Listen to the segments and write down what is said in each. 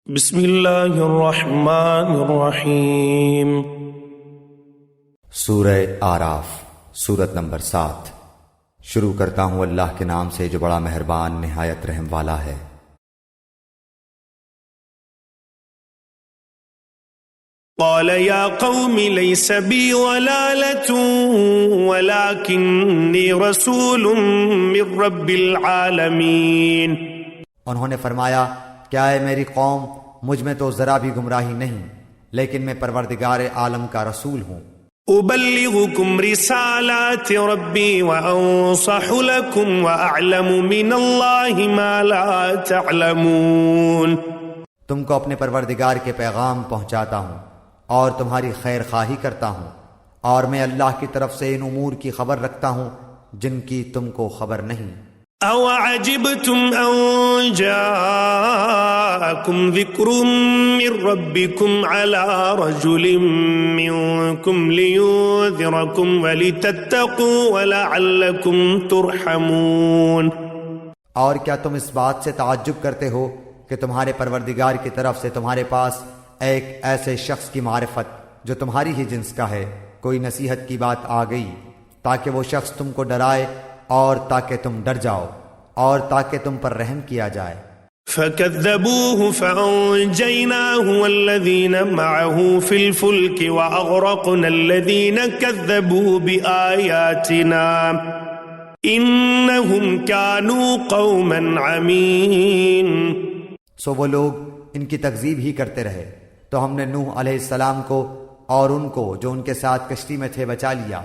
بسم اللہ الرحمن الرحیم۔ سورہ آراف، سورت نمبر 7۔ شروع کرتا ہوں اللہ کے نام سے جو بڑا مہربان نہایت رحم والا ہے۔ قال یا قوم لیس بی ضلالۃ ولکنی رسول من رب العالمین۔ انہوں نے فرمایا، کیا ہے میری قوم، مجھ میں تو ذرا بھی گمراہی نہیں، لیکن میں پروردگار عالم کا رسول ہوں۔ ابلغکم رسالات ربی وانصح لکم واعلم من اللہ ما لا تعلمون۔ تم کو اپنے پروردگار کے پیغام پہنچاتا ہوں اور تمہاری خیر خواہی کرتا ہوں، اور میں اللہ کی طرف سے ان امور کی خبر رکھتا ہوں جن کی تم کو خبر نہیں۔ او عجبتم ان جاءکم ذکر من ربکم علی رجل منکم لینذرکم ولتتقوا ولعلکم ترحمون۔ اور کیا تم اس بات سے تعجب کرتے ہو کہ تمہارے پروردگار کی طرف سے تمہارے پاس ایک ایسے شخص کی معرفت جو تمہاری ہی جنس کا ہے کوئی نصیحت کی بات آ گئی، تاکہ وہ شخص تم کو ڈرائے اور تاکہ تم ڈر جاؤ اور تاکہ تم پر رحم کیا جائے۔ فَكَذَّبُوهُ فَأَنجَيْنَاهُ وَالَّذِينَ مَعَهُ فِي الْفُلْكِ وَأَغْرَقْنَا الَّذِينَ كَذَّبُوا بِآيَاتِنَا إِنَّهُمْ كَانُوا قَوْمًا عَمِينَ۔ سو وہ لوگ ان کی تکذیب ہی کرتے رہے، تو ہم نے نوح علیہ السلام کو اور ان کو جو ان کے ساتھ کشتی میں تھے بچا لیا،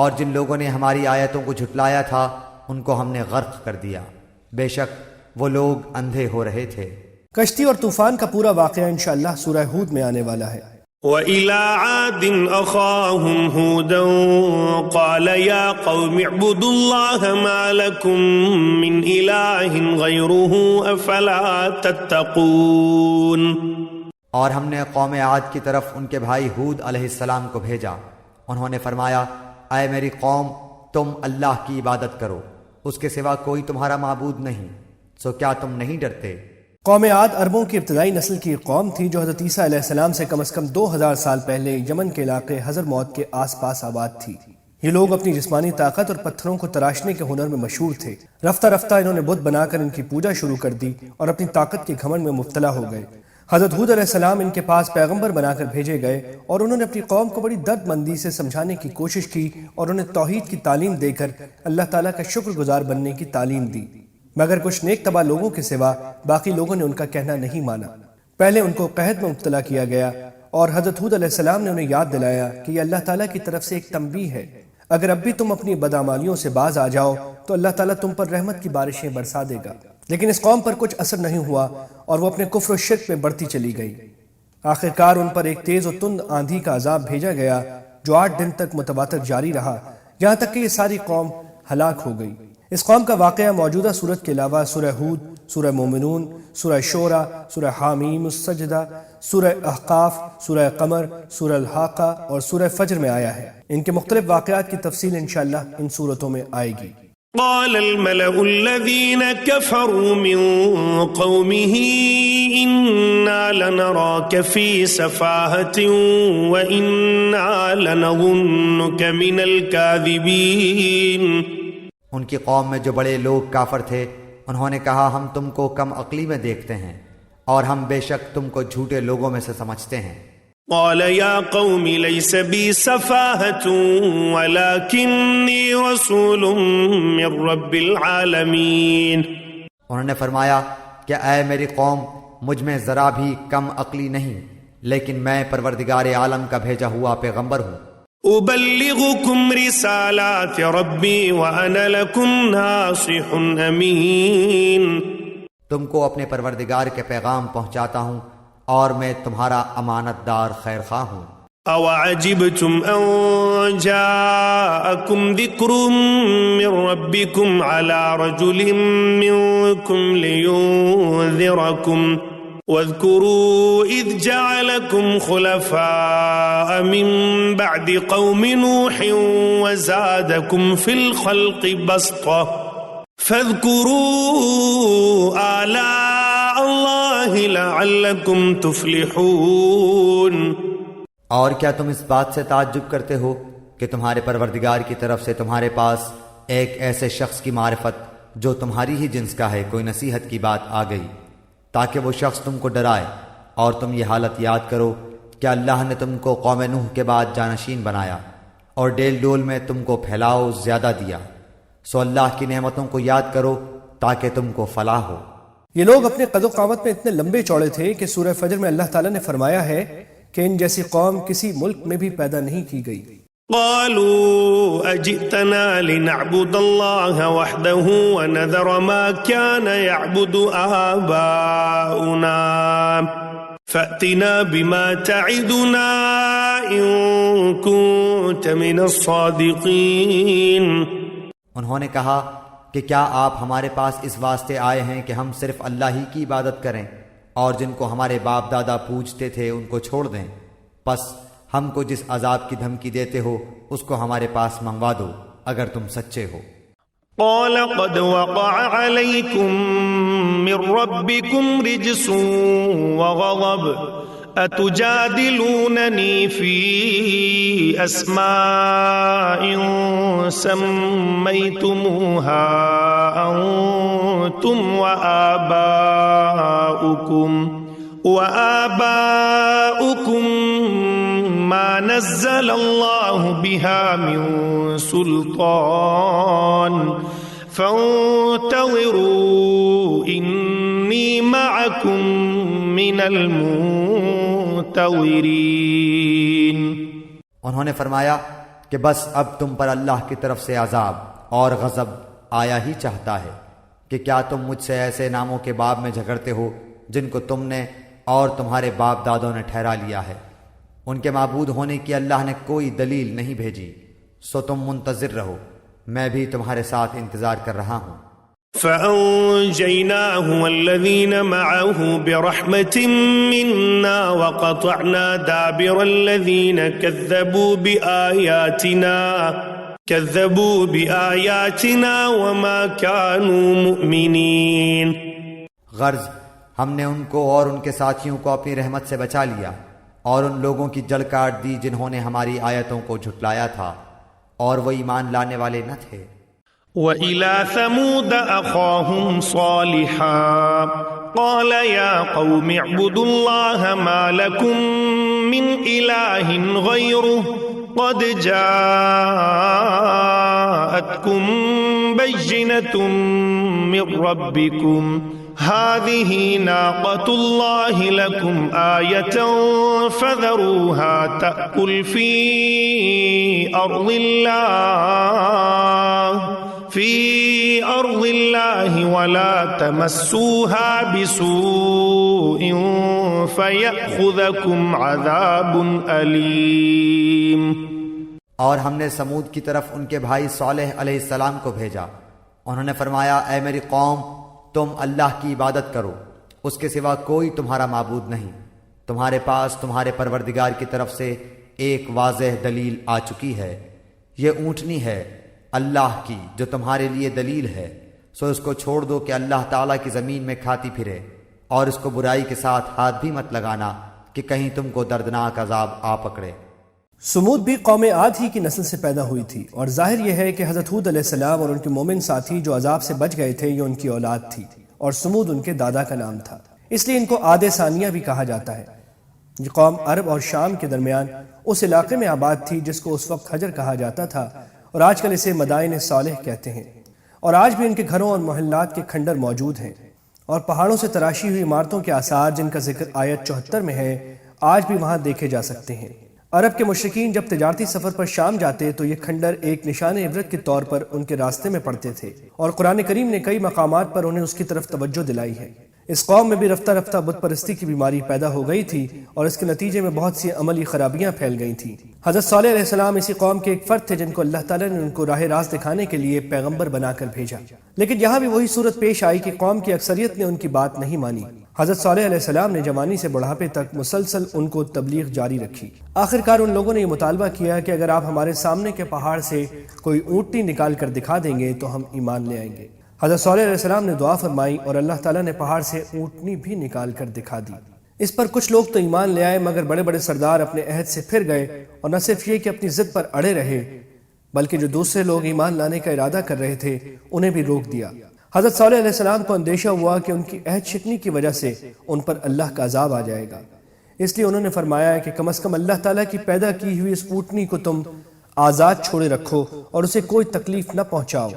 اور جن لوگوں نے ہماری آیتوں کو جھٹلایا تھا ان کو ہم نے غرق کر دیا، بے شک وہ لوگ اندھے ہو رہے تھے۔ کشتی اور طوفان کا پورا واقعہ انشاءاللہ سورہ ہود میں آنے والا ہے۔ وَإِلَىٰ عَادٍ أَخَاهُمْ هُودًا قَالَ يَا قَوْمِ اعْبُدُوا اللَّهَ مَا لَكُم مِّنْ إِلَٰهٍ غَيْرُهُ أَفَلَا تَتَّقُونَ۔ اور ہم نے قوم عاد کی طرف ان کے بھائی ہود علیہ السلام کو بھیجا، انہوں نے فرمایا، اے میری قوم، تم اللہ کی عبادت کرو، اس کے سوا کوئی تمہارا معبود نہیں، سو کیا تم نہیں ڈرتے؟ قوم عاد عربوں کی ابتدائی نسل کی ایک قوم تھی جو حضرت عیسیٰ علیہ السلام سے کم از کم 2000 سال پہلے یمن کے علاقے حضرموت کے آس پاس آباد تھی۔ یہ لوگ اپنی جسمانی طاقت اور پتھروں کو تراشنے کے ہنر میں مشہور تھے۔ رفتہ رفتہ انہوں نے بت بنا کر ان کی پوجا شروع کر دی اور اپنی طاقت کے گھمنڈ میں مبتلا ہو گئے۔ حضرت ہود علیہ السلام ان کے پاس پیغمبر بنا کر بھیجے گئے اور انہوں نے اپنی قوم کو بڑی درد مندی سے سمجھانے کی کوشش کی اور انہیں توحید کی تعلیم دے کر اللہ تعالیٰ کا شکر گزار بننے کی تعلیم دی، مگر کچھ نیک طبع لوگوں کے سوا باقی لوگوں نے ان کا کہنا نہیں مانا۔ پہلے ان کو قحط میں مبتلا کیا گیا اور حضرت ہود علیہ السلام نے انہیں یاد دلایا کہ یہ اللہ تعالیٰ کی طرف سے ایک تنبیہ ہے، اگر اب بھی تم اپنی بدعمالیوں سے باز آ جاؤ تو اللہ تعالیٰ تم پر رحمت کی بارشیں برسا دے گا۔ لیکن اس قوم پر کچھ اثر نہیں ہوا اور وہ اپنے کفر و شرک میں بڑھتی چلی گئی۔ آخرکار ان پر ایک تیز و تند آندھی کا عذاب بھیجا گیا جو 8 دن تک متواتر جاری رہا، یہاں تک کہ یہ ساری قوم ہلاک ہو گئی۔ اس قوم کا واقعہ موجودہ سورت کے علاوہ سورہ ہود، سورہ مومنون، سورہ شعراء، سورہ حامیم السجدہ، سورہ احقاف، سورہ قمر، سورہ الحاقہ اور سورہ فجر میں آیا ہے۔ ان کے مختلف واقعات کی تفصیل انشاءاللہ ان سورتوں میں آئے گی۔ قال الملأ الذين كفروا من قومه إنا لنراك في سفاهة وإنا لنظنك من الكاذبين۔ ان کی قوم میں جو بڑے لوگ کافر تھے انہوں نے کہا، ہم تم کو کم عقلی میں دیکھتے ہیں اور ہم بے شک تم کو جھوٹے لوگوں میں سے سمجھتے ہیں۔ قال يا قوم ليس بي سفاهة ولكني رسول من رب العالمين۔ انہوں نے فرمایا کہ اے میری قوم، مجھ میں ذرا بھی کم عقلی نہیں، لیکن میں پروردگار عالم کا بھیجا ہوا پیغمبر ہوں۔ ابلغکم رسالات ربی وانا لکم ناصح امین۔ تم کو اپنے پروردگار کے پیغام پہنچاتا ہوں اور میں تمہارا امانت دار خیر خواہ ہوں۔ او عجبتم ان جاءکم ذکر من ربکم علی رجل منکم لینذرکم واذکروا اذ جعلکم خلفاء من بعد قوم نوح وزادکم فی الخلق بسطہ فاذکروا آلاء اللہ لعلكم تفلحون. اور کیا تم اس بات سے تعجب کرتے ہو کہ تمہارے پروردگار کی طرف سے تمہارے پاس ایک ایسے شخص کی معرفت جو تمہاری ہی جنس کا ہے کوئی نصیحت کی بات آ گئی تاکہ وہ شخص تم کو ڈرائے؟ اور تم یہ حالت یاد کرو کہ اللہ نے تم کو قوم نوح کے بعد جانشین بنایا اور ڈیل ڈول میں تم کو پھیلاؤ زیادہ دیا، سو اللہ کی نعمتوں کو یاد کرو تاکہ تم کو فلاح ہو۔ یہ لوگ اپنے قد و قامت میں اتنے لمبے چوڑے تھے کہ سورہ فجر میں اللہ تعالیٰ نے فرمایا ہے کہ ان جیسی قوم کسی ملک میں بھی پیدا نہیں کی گئی۔ قالوا اجئتنا لنعبد الله وحده ونذر ما كان يعبد آباؤنا فأتنا بما تعدنا إن كنت من الصادقين۔ انہوں نے کہا کہ کیا آپ ہمارے پاس اس واسطے آئے ہیں کہ ہم صرف اللہ ہی کی عبادت کریں اور جن کو ہمارے باپ دادا پوجتے تھے ان کو چھوڑ دیں؟ پس ہم کو جس عذاب کی دھمکی دیتے ہو اس کو ہمارے پاس منگوا دو اگر تم سچے ہو۔ قال قد وقع عليكم من ربكم رجس وغضب أتجادلونني في أسماء سميتموها أنتم وآباؤكم ما نزل الله بها من سلطان فانتظروا إني معكم من المنتظرين۔ انہوں نے فرمایا کہ بس اب تم پر اللہ کی طرف سے عذاب اور غضب آیا ہی چاہتا ہے کہ کیا تم مجھ سے ایسے ناموں کے باب میں جھگڑتے ہو جن کو تم نے اور تمہارے باپ دادوں نے ٹھہرا لیا ہے؟ ان کے معبود ہونے کی اللہ نے کوئی دلیل نہیں بھیجی، سو تم منتظر رہو، میں بھی تمہارے ساتھ انتظار کر رہا ہوں۔ فأنجيناه والذين معه برحمة منا وقطعنا دابر الذين كذبوا بآياتنا وما كانوا مؤمنين۔ غرض ہم نے ان کو اور ان کے ساتھیوں کو اپنی رحمت سے بچا لیا اور ان لوگوں کی جڑ کاٹ دی جنہوں نے ہماری آیتوں کو جھٹلایا تھا اور وہ ایمان لانے والے نہ تھے۔ وَإِلَى ثَمُودَ أَخَاهُمْ صَالِحًا قَالَ يَا قَوْمِ اعْبُدُوا اللَّهَ مَا لَكُمْ مِنْ إِلَٰهٍ غَيْرُهُ قَدْ جَاءَتْكُمْ بَيِّنَةٌ مِّن رَّبِّكُمْ هذه ناقة الله لكم آية فذروها تأكل في أرض الله ولا تمسوها بسوء فيأخذكم عذاب أليم۔ اور ہم نے سمود کی طرف ان کے بھائی صالح علیہ السلام کو بھیجا، انہوں نے فرمایا اے میری قوم، تم اللہ کی عبادت کرو، اس کے سوا کوئی تمہارا معبود نہیں، تمہارے پاس تمہارے پروردگار کی طرف سے ایک واضح دلیل آ چکی ہے، یہ اونٹنی ہے اللہ کی جو تمہارے لیے دلیل ہے، سو اس کو چھوڑ دو کہ اللہ تعالیٰ کی زمین میں کھاتی پھرے، اور اس کو برائی کے ساتھ ہاتھ بھی مت لگانا کہ کہیں تم کو دردناک عذاب آ پکڑے۔ سمود بھی قوم عاد ہی کی نسل سے پیدا ہوئی تھی، اور ظاہر یہ ہے کہ حضرت ہود علیہ السلام اور ان کے مومن ساتھی جو عذاب سے بچ گئے تھے یہ ان کی اولاد تھی، اور سمود ان کے دادا کا نام تھا، اس لیے ان کو عاد ثانیہ بھی کہا جاتا ہے۔ یہ قوم عرب اور شام کے درمیان اس علاقے میں آباد تھی جس کو اس وقت حجر کہا جاتا تھا، اور آج کل اسے مدائن صالح کہتے ہیں، اور آج بھی ان کے گھروں اور محلات کے کھنڈر موجود ہیں، اور پہاڑوں سے تراشی ہوئی عمارتوں کے آثار جن کا ذکر آیت 74 میں ہے آج بھی وہاں دیکھے جا سکتے ہیں۔ عرب کے مشرکین جب تجارتی سفر پر شام جاتے تو یہ کھنڈر ایک نشان عبرت کے طور پر ان کے راستے میں پڑتے تھے، اور قرآن کریم نے کئی مقامات پر انہیں اس کی طرف توجہ دلائی ہے۔ اس قوم میں بھی رفتہ رفتہ بت پرستی کی بیماری پیدا ہو گئی تھی، اور اس کے نتیجے میں بہت سی عملی خرابیاں پھیل گئی تھیں۔ حضرت صالح علیہ السلام اسی قوم کے ایک فرد تھے جن کو اللہ تعالیٰ نے ان کو راہ راست دکھانے کے لیے پیغمبر بنا کر بھیجا، لیکن یہاں بھی وہی صورت پیش آئی کہ قوم کی اکثریت نے ان کی بات نہیں مانی۔ حضرت صالح علیہ السلام نے جوانی سے بڑھاپے تک مسلسل ان کو تبلیغ جاری رکھی۔ آخرکار ان لوگوں نے یہ مطالبہ کیا کہ اگر آپ ہمارے سامنے کے پہاڑ سے کوئی اونٹنی نکال کر دکھا دیں گے تو ہم ایمان لے آئیں گے۔ حضرت صالح علیہ السلام نے دعا فرمائی اور اللہ تعالیٰ نے پہاڑ سے اونٹنی بھی نکال کر دکھا دی۔ اس پر کچھ لوگ تو ایمان لے آئے، مگر بڑے بڑے سردار اپنے عہد سے پھر گئے، اور نہ صرف یہ کہ اپنی ضد پر اڑے رہے، بلکہ جو دوسرے لوگ ایمان لانے کا ارادہ کر رہے تھے انہیں بھی روک دیا۔ حضرت صالح علیہ السلام کو اندیشہ ہوا کہ ان کی عہد شکنی کی وجہ سے ان پر اللہ کا عذاب آ جائے گا، اس لیے انہوں نے فرمایا کہ کم از کم اللہ تعالیٰ کی پیدا کی ہوئی اس اونٹنی کو تم آزاد چھوڑے رکھو اور اسے کوئی تکلیف نہ پہنچاؤ۔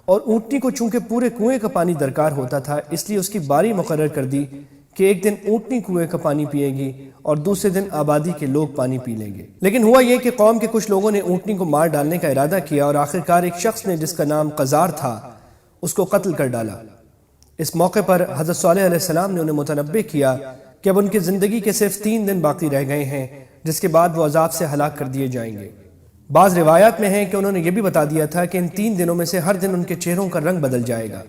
اور اونٹنی کو چونکہ پورے کنویں کا پانی درکار ہوتا تھا، اس لیے اس کی باری مقرر کر دی کہ ایک دن اونٹنی کنویں کا پانی پیے گی اور دوسرے دن آبادی کے لوگ پانی پی لیں گے۔ لیکن ہوا یہ کہ قوم کے کچھ لوگوں نے اونٹنی کو مار ڈالنے کا ارادہ کیا، اور آخرکار ایک شخص نے جس کا نام قزار تھا اس کو قتل کر ڈالا۔ اس موقع پر حضرت صالح علیہ السلام نے انہیں متنبہ کیا کہ اب ان کی زندگی کے صرف 3 دن باقی رہ گئے ہیں، جس کے بعد وہ عذاب سے ہلاک کر دیے جائیں گے۔ بعض روایات میں ہیں کہ انہوں نے یہ بھی بتا دیا تھا کہ ان 3 دنوں میں سے ہر دن ان کے چہروں کا رنگ بدل جائے گا،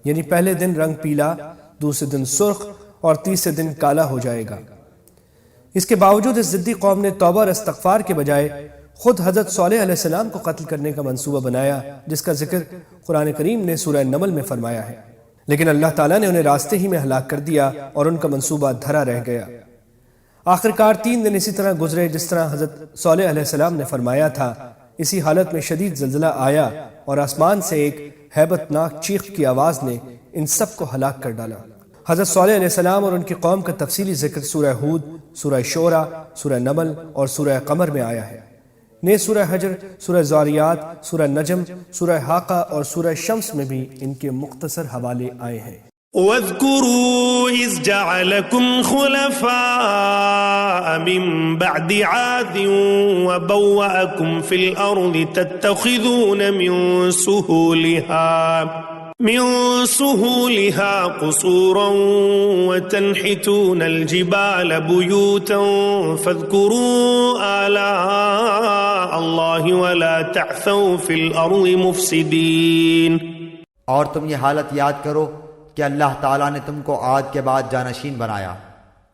یعنی پہلے دن رنگ پیلا، دوسرے دن سرخ اور تیسرے دن کالا ہو جائے گا۔ اس کے باوجود اس ضدی قوم نے توبہ اور استغفار کے بجائے خود حضرت صالح علیہ السلام کو قتل کرنے کا منصوبہ بنایا، جس کا ذکر قرآن کریم نے سورہ نمل میں فرمایا ہے، لیکن اللہ تعالیٰ نے انہیں راستے ہی میں ہلاک کر دیا اور ان کا منصوبہ دھرا رہ گیا۔ آخرکار 3 دن اسی طرح گزرے جس طرح حضرت صالح علیہ السلام نے فرمایا تھا۔ اسی حالت میں شدید زلزلہ آیا اور آسمان سے ایک ہیبت ناک چیخ کی آواز نے ان سب کو ہلاک کر ڈالا۔ حضرت صالح علیہ السلام اور ان کی قوم کا تفصیلی ذکر سورہ ہود، سورہ شعراء، سورہ نمل اور سورہ قمر میں آیا ہے۔ نیز سورہ حجر، سورہ زاریات، سورہ نجم، سورہ حاقہ اور سورہ شمس میں بھی ان کے مختصر حوالے آئے ہیں۔ واذكروا إذ جعلكم خلفاء من بعد عاد وبوأكم في الأرض تتخذون من سهولها قصورا وتنحتون الجبال بيوتا فاذكروا آلاء الله ولا تعثوا في الأرض مفسدين۔ اور تم یہ حالت یاد کرو کہ اللہ تعالیٰ نے تم کو عاد کے بعد جانشین بنایا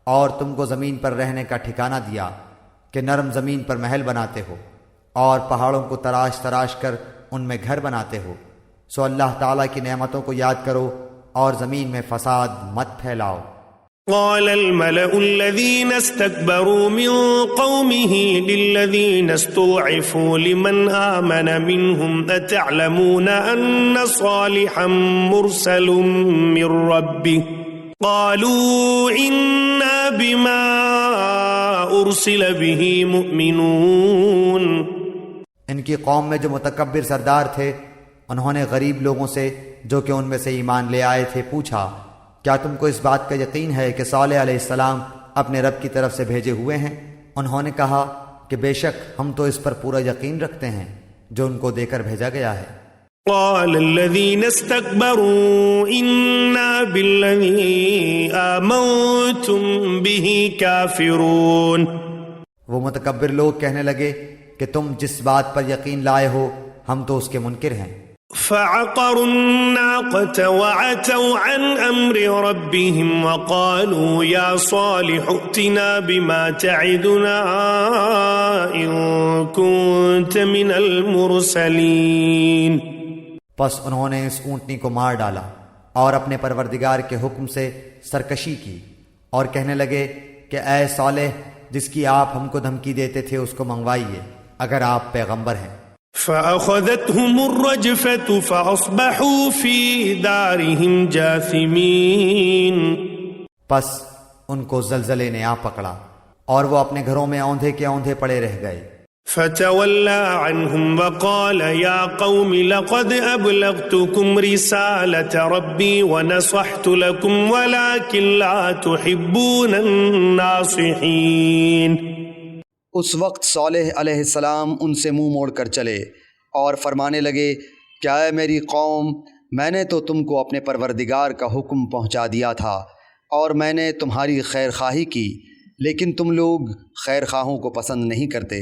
اور تم کو زمین پر رہنے کا ٹھکانہ دیا کہ نرم زمین پر محل بناتے ہو اور پہاڑوں کو تراش تراش کر ان میں گھر بناتے ہو، سو اللہ تعالیٰ کی نعمتوں کو یاد کرو اور زمین میں فساد مت پھیلاؤ۔ قال الملأ الذين استكبروا من قومه للذين استضعفوا لمن آمن منهم أتعلمون أن صالحا مرسل من ربه قالوا إنا بما أرسل به مؤمنون۔ ان کی قوم میں جو متکبر سردار تھے انہوں نے غریب لوگوں سے جو کہ ان میں سے ایمان لے آئے تھے پوچھا، کیا تم کو اس بات کا یقین ہے کہ صالح علیہ السلام اپنے رب کی طرف سے بھیجے ہوئے ہیں؟ انہوں نے کہا کہ بے شک ہم تو اس پر پورا یقین رکھتے ہیں جو ان کو دے کر بھیجا گیا ہے۔ قال الذين استكبروا إنا بالذي آمنتم به كافرون۔ وہ متکبر لوگ کہنے لگے کہ تم جس بات پر یقین لائے ہو ہم تو اس کے منکر ہیں۔ فعقروا الناقة وعتوا عن أمر ربهم وقالوا يا صالح ائتنا بما تعدنا إن كنت من المرسلين۔ پس انہوں نے اس اونٹنی کو مار ڈالا اور اپنے پروردگار کے حکم سے سرکشی کی اور کہنے لگے کہ اے صالح، جس کی آپ ہم کو دھمکی دیتے تھے اس کو منگوائیے اگر آپ پیغمبر ہیں۔ فأخذتهم الرجفة فأصبحوا في دارهم جاثمين۔ پس ان کو زلزلے نے آ پکڑا اور وہ اپنے گھروں میں اوندھے کے اوندھے پڑے رہ گئے۔ فتولى عنهم وقال يا قوم لقد أبلغتكم رسالة ربي ونصحت لكم ولكن لا تحبون الناصحين۔ اس وقت صالح علیہ السلام ان سے منہ موڑ کر چلے اور فرمانے لگے، کیا اے میری قوم، میں نے تو تم کو اپنے پروردگار کا حکم پہنچا دیا تھا اور میں نے تمہاری خیر خواہی کی، لیکن تم لوگ خیر خواہوں کو پسند نہیں کرتے۔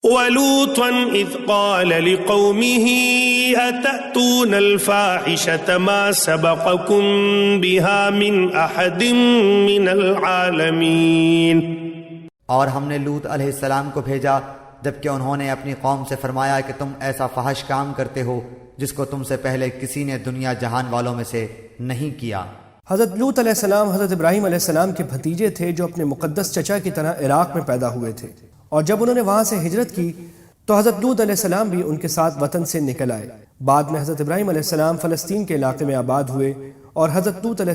وَلُوطًا إِذْ قَالَ لِقَوْمِهِ أَتَأْتُونَ الْفَاحِشَةَ مَا سَبَقَكُمْ بِهَا مِنْ أَحَدٍ مِنَ الْعَالَمِينَ۔ اور ہم نے لوط علیہ السلام کو بھیجا جبکہ انہوں نے اپنی قوم سے فرمایا کہ تم ایسا فحش کام کرتے ہو جس کو تم سے پہلے کسی نے دنیا جہان والوں میں سے نہیں کیا۔ حضرت لوط علیہ السلام حضرت ابراہیم علیہ السلام کے بھتیجے تھے جو اپنے مقدس چچا کی طرح عراق میں پیدا ہوئے تھے، اور جب انہوں نے وہاں سے ہجرت کی تو حضرت لوط علیہ السلام بھی ان کے ساتھ وطن سے نکل آئے۔ بعد میں حضرت ابراہیم علیہ السلام فلسطین کے علاقے میں آباد ہوئے اور حضرت لوط علیہ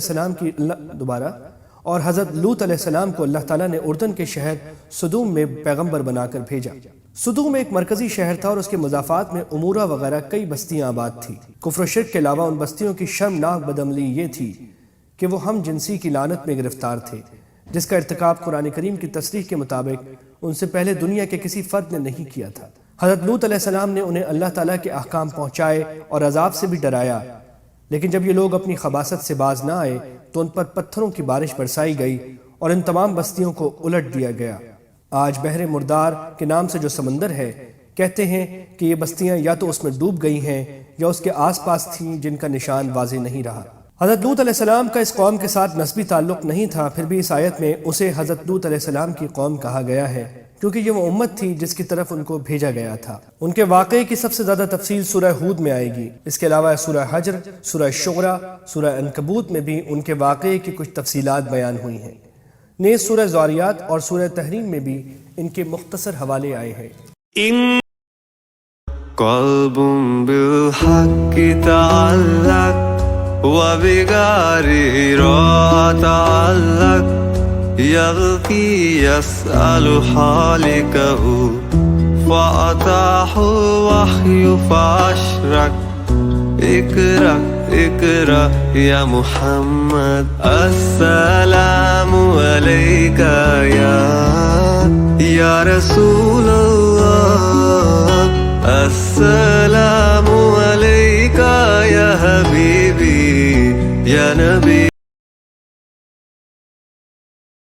السلام کو اللہ تعالیٰ نے اردن کے شہر سدوم میں پیغمبر بنا کر بھیجا۔ سدوم ایک مرکزی شہر تھا اور اس کے مضافات میں امورہ وغیرہ کئی بستیاں آباد تھیں۔ کفر و شرک کے علاوہ ان بستیوں کی شرمناک بدعملی یہ تھی کہ وہ ہم جنسی کی لعنت میں گرفتار تھے، جس کا ارتکاب قرآن کریم کی تصریح کے مطابق ان سے پہلے دنیا کے کسی فرد نے نہیں کیا تھا۔ حضرت لوط علیہ السلام نے انہیں اللہ تعالیٰ کے احکام پہنچائے اور عذاب سے بھی ڈرایا، لیکن جب یہ لوگ اپنی خباثت سے باز نہ آئے تو ان پر پتھروں کی بارش برسائی گئی اور ان تمام بستیوں کو الٹ دیا گیا۔ آج بحر مردار کے نام سے جو سمندر ہے، کہتے ہیں کہ یہ بستیاں یا تو اس میں ڈوب گئی ہیں یا اس کے آس پاس تھیں جن کا نشان واضح نہیں رہا۔ حضرت لوط علیہ السلام کا اس قوم کے ساتھ نسبی تعلق نہیں تھا، پھر بھی اس آیت میں اسے حضرت لوط علیہ السلام کی قوم کہا گیا ہے کیونکہ یہ وہ امت تھی جس کی طرف ان کو بھیجا گیا تھا۔ ان کے واقعے کی سب سے زیادہ تفصیل سورہ ہود میں آئے گی۔ اس کے علاوہ سورہ حجر، سورہ شعراء، سورہ عنکبوت میں بھی ان کے واقعے کی کچھ تفصیلات بیان ہوئی ہیں۔ نیز سورہ زاریات اور سورہ تحریم میں بھی ان کے مختصر حوالے آئے ہیں۔ قلب بالحق تعلق وبغير تعلق يبكي يسأل حالكه فأتاه الوحي فأشرك اقرأ اقرأ يا محمد السلام عليك يا رسول الله السلام عليك يا حبيبي يا نبي